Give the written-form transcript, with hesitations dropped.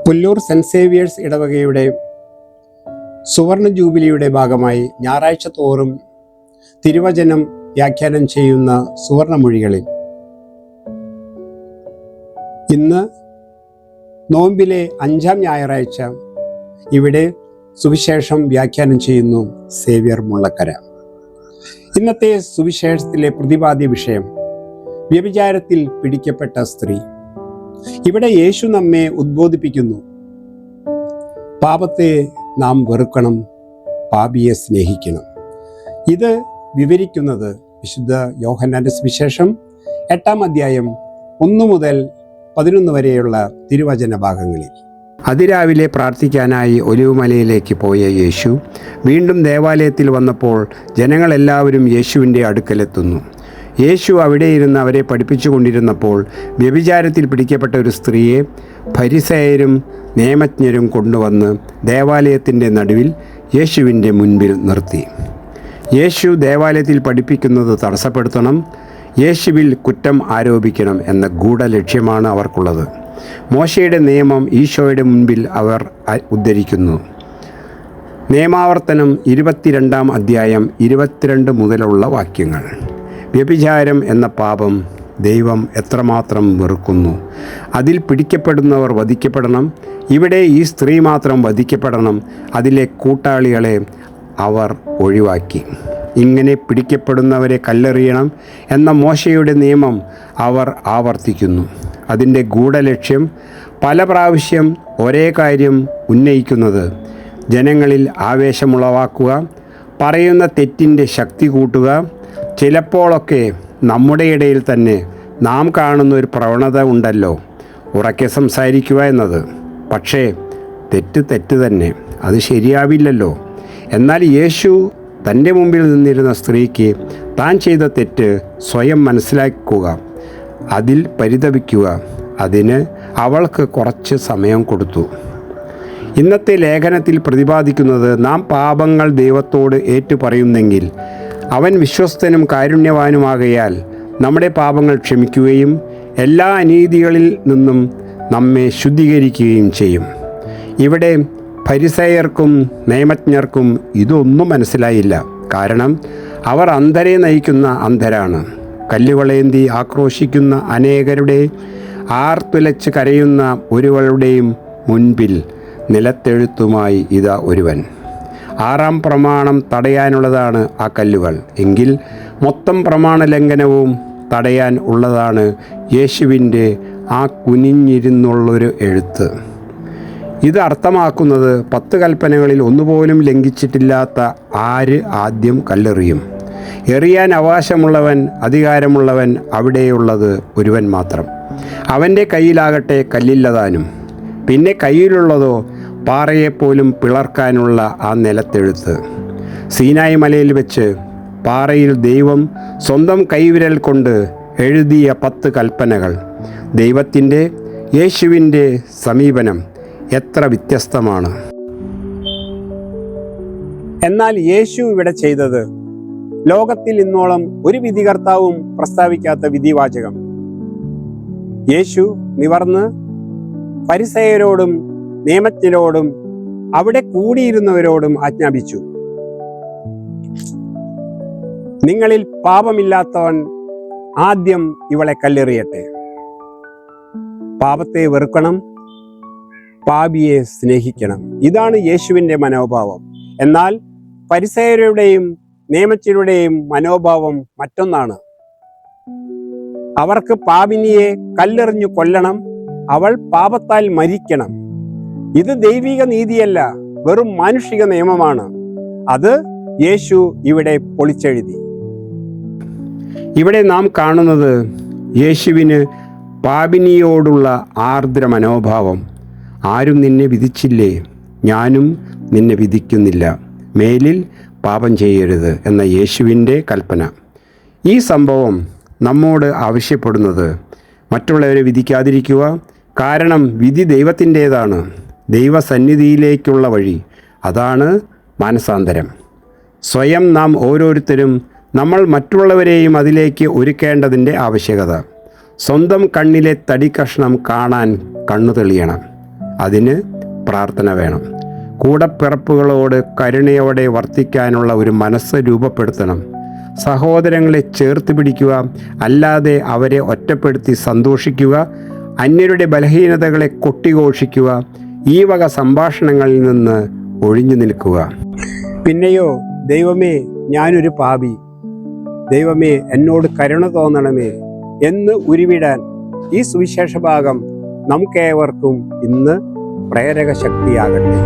Pullur cent Xavier's ഇടവകയുടെ സുവർണ ജൂബിലിയുടെ ഭാഗമായി ഞായറാഴ്ച തോറും തിരുവചനം വ്യാഖ്യാനം ചെയ്യുന്ന സുവർണമൊഴികളിൽ ഇന്ന് നോമ്പിലെ 5-ാം ഞായറാഴ്ച ഇവിടെ സുവിശേഷം വ്യാഖ്യാനം ചെയ്യുന്നു സേവ്യർ മുള്ളക്കര. ഇന്നത്തെ സുവിശേഷത്തിലെ പ്രതിപാദ്യ വിഷയം വ്യഭിചാരത്തിൽ പിടിക്കപ്പെട്ട സ്ത്രീ. ഇവിടെ യേശു നമ്മെ ഉദ്ബോധിപ്പിക്കുന്നു, പാപത്തെ നാം വെറുക്കണം, പാപിയെ സ്നേഹിക്കണം. ഇത് വിവരിക്കുന്നത് വിശുദ്ധ യോഹന്നാന്റെ സുവിശേഷം 8-ാം അധ്യായം 1 മുതൽ 11 വരെയുള്ള തിരുവചന ഭാഗങ്ങളിൽ. അതിരാവിലെ പ്രാർത്ഥിക്കാനായി ഒലിവുമലയിലേക്ക് പോയ യേശു വീണ്ടും ദേവാലയത്തിൽ വന്നപ്പോൾ ജനങ്ങളെല്ലാവരും യേശുവിൻ്റെ അടുക്കലെത്തുന്നു. യേശു അവിടെ ഇരുന്ന് അവരെ പഠിപ്പിച്ചുകൊണ്ടിരുന്നപ്പോൾ വ്യഭിചാരത്തിൽ പിടിക്കപ്പെട്ട ഒരു സ്ത്രീയെ ഫരിസേയരും നിയമജ്ഞരും കൊണ്ടുവന്ന് ദേവാലയത്തിൻ്റെ നടുവിൽ യേശുവിൻ്റെ മുൻപിൽ നിർത്തി. യേശു ദേവാലയത്തിൽ പഠിപ്പിക്കുന്നത് തടസ്സപ്പെടുത്തണം, യേശുവിൽ കുറ്റം ആരോപിക്കണം എന്ന ഗൂഢലക്ഷ്യമാണ് അവർക്കുള്ളത്. മോശയുടെ നിയമം ഈശോയുടെ മുൻപിൽ അവർ ഉദ്ധരിക്കുന്നു. നിയമാവർത്തനം 22-ാം അധ്യായം 22 മുതലുള്ള വാക്യങ്ങൾ. വ്യഭിചാരം എന്ന പാപം ദൈവം എത്രമാത്രം വെറുക്കുന്നു. അതിൽ പിടിക്കപ്പെടുന്നവർ വധിക്കപ്പെടണം. ഇവിടെ ഈ സ്ത്രീ മാത്രം വധിക്കപ്പെടണം. അതിലെ കൂട്ടാളികളെ അവർ ഒഴിവാക്കി. ഇങ്ങനെ പിടിക്കപ്പെടുന്നവരെ കല്ലെറിയണം എന്ന മോശയുടെ നിയമം അവർ ആവർത്തിക്കുന്നു. അതിൻ്റെ ഗൂഢലക്ഷ്യം പല പ്രാവശ്യം ഒരേ കാര്യം ഉന്നയിക്കുന്നത് ജനങ്ങളിൽ ആവേശമുളവാക്കുക, പറയുന്ന തെറ്റിൻ്റെ ശക്തി കൂട്ടുക, ചിലപ്പോഴൊക്കെ നമ്മുടെ ഇടയിൽ തന്നെ നാം കാണുന്ന ഒരു പ്രവണത ഉണ്ടല്ലോ, ഉറക്കെ സംസാരിക്കുക എന്നത്. പക്ഷേ തെറ്റ് തന്നെ, അത് ശരിയാവില്ലല്ലോ. എന്നാൽ യേശു തൻ്റെ മുമ്പിൽ നിന്നിരുന്ന സ്ത്രീക്ക് താൻ ചെയ്ത തെറ്റ് സ്വയം മനസ്സിലാക്കുക, അതിൽ പരിതപിക്കുക, അതിന് അവൾക്ക് കുറച്ച് സമയം കൊടുത്തു. ഇന്നത്തെ ലേഖനത്തിൽ പ്രതിപാദിക്കുന്നത് നാം പാപങ്ങൾ ദൈവത്തോട് ഏറ്റുപറയുന്നെങ്കിൽ അവൻ വിശ്വസ്തനും കാരുണ്യവാനുമാകയാൽ നമ്മുടെ പാപങ്ങൾ ക്ഷമിക്കുകയും എല്ലാ അനീതികളിൽ നിന്നും നമ്മെ ശുദ്ധീകരിക്കുകയും ചെയ്യും. ഇവിടെ ഫരിസേയർക്കും നിയമജ്ഞർക്കും ഇതൊന്നും മനസ്സിലായില്ല. കാരണം അവർ അന്ധരെ നയിക്കുന്ന അന്ധരാണ്. കല്ലുകളേന്തി ആക്രോശിക്കുന്ന അനേകരുടെ, ആർത്തുലച്ച് കരയുന്ന ഒരുവളുടെയും മുൻപിൽ നിലത്തെഴുത്തുമായി ഇതാ ഒരുവൻ. 6-ാം പ്രമാണം തടയാനുള്ളതാണ് ആ കല്ലുകൾ. എങ്കിൽ മൊത്തം പ്രമാണ ലംഘനവും തടയാൻ ഉള്ളതാണ് യേശുവിൻ്റെ ആ കുനിഞ്ഞിരുന്നുള്ളൊരു എഴുത്ത്. ഇത് അർത്ഥമാക്കുന്നത് 10 കൽപ്പനകളിൽ ഒന്നുപോലും ലംഘിച്ചിട്ടില്ലാത്ത ആര് ആദ്യം കല്ലെറിയും. എറിയാൻ അവകാശമുള്ളവൻ, അധികാരമുള്ളവൻ അവിടെയുള്ളത് ഒരുവൻ മാത്രം. അവൻ്റെ കയ്യിലാകട്ടെ കല്ലില്ലതാനും. പിന്നെ കയ്യിലുള്ളതോ പാറയെപ്പോലും പിളർക്കാനുള്ള ആ നിലത്തെഴുത്ത്. സീനായി മലയിൽ വെച്ച് പാറയിൽ ദൈവം സ്വന്തം കൈവിരൽ കൊണ്ട് എഴുതിയ 10 കൽപ്പനകൾ. ദൈവത്തിൻ്റെ, യേശുവിൻ്റെ സമീപനം എത്ര വ്യത്യസ്തമാണ്. എന്നാൽ യേശു ഇവിടെ ചെയ്തത് ലോകത്തിൽ ഇന്നോളം ഒരു വിധികർത്താവും പ്രസ്താവിക്കാത്ത വിധിവാചകം. യേശു നിവർന്ന് ഫരിസേയരോടും നിയമജ്ഞരോടും അവിടെ കൂടിയിരുന്നവരോടും ആജ്ഞാപിച്ചു, നിങ്ങളിൽ പാപമില്ലാത്തവൻ ആദ്യം ഇവളെ കല്ലെറിയട്ടെ. പാപത്തെ വെറുക്കണം, പാപിയെ സ്നേഹിക്കണം. ഇതാണ് യേശുവിൻ്റെ മനോഭാവം. എന്നാൽ ഫരിസേയരുടെയും നിയമജ്ഞരുടെയും മനോഭാവം മറ്റൊന്നാണ്. അവർക്ക് പാപിനിയെ കല്ലെറിഞ്ഞു കൊല്ലണം, അവൾ പാപത്താൽ മരിക്കണം. ഇത് ദൈവിക നീതിയല്ല, വെറും മാനുഷിക നിയമമാണ്. അത് യേശു ഇവിടെ പൊളിച്ചെഴുതി. ഇവിടെ നാം കാണുന്നത് യേശുവിന് പാപിനിയോടുള്ള ആർദ്ര മനോഭാവം. ആരും നിന്നെ വിധിച്ചില്ലേ, ഞാനും നിന്നെ വിധിക്കുന്നില്ല, മേലിൽ പാപം ചെയ്യരുത് എന്ന യേശുവിൻ്റെ കൽപ്പന. ഈ സംഭവം നമ്മോട് ആവശ്യപ്പെടുന്നത് മറ്റുള്ളവരെ വിധിക്കാതിരിക്കുക. കാരണം വിധി ദൈവത്തിൻ്റേതാണ്. ദൈവസന്നിധിയിലേക്കുള്ള വഴി അതാണ് മാനസാന്തരം. സ്വയം നാം ഓരോരുത്തരും നമ്മൾ മറ്റുള്ളവരെയും അതിലേക്ക് ഒരുക്കേണ്ടതിൻ്റെ ആവശ്യകത. സ്വന്തം കണ്ണിലെ തടിക്കഷ്ണം കാണാൻ കണ്ണു തെളിയണം. അതിന് പ്രാർത്ഥന വേണം. കൂടപ്പിറപ്പുകളോട് കരുണയോടെ വർത്തിക്കാനുള്ള ഒരു മനസ്സ് രൂപപ്പെടുത്തണം. സഹോദരങ്ങളെ ചേർത്ത് പിടിക്കുക, അല്ലാതെ അവരെ ഒറ്റപ്പെടുത്തി സന്തോഷിക്കുക, അന്യരുടെ ബലഹീനതകളെ കൊട്ടിഘോഷിക്കുക, ഈ വക സംഭാഷണങ്ങളിൽ നിന്ന് ഒഴിഞ്ഞു നിൽക്കുക. പിന്നെയോ, ദൈവമേ ഞാനൊരു പാപി, ദൈവമേ എന്നോട് കരുണ തോന്നണമേ എന്ന് ഉരുവിടാൻ ഈ സുവിശേഷ ഭാഗം നമുക്കേവർക്കും ഇന്ന് പ്രേരക ശക്തിയാകട്ടെ.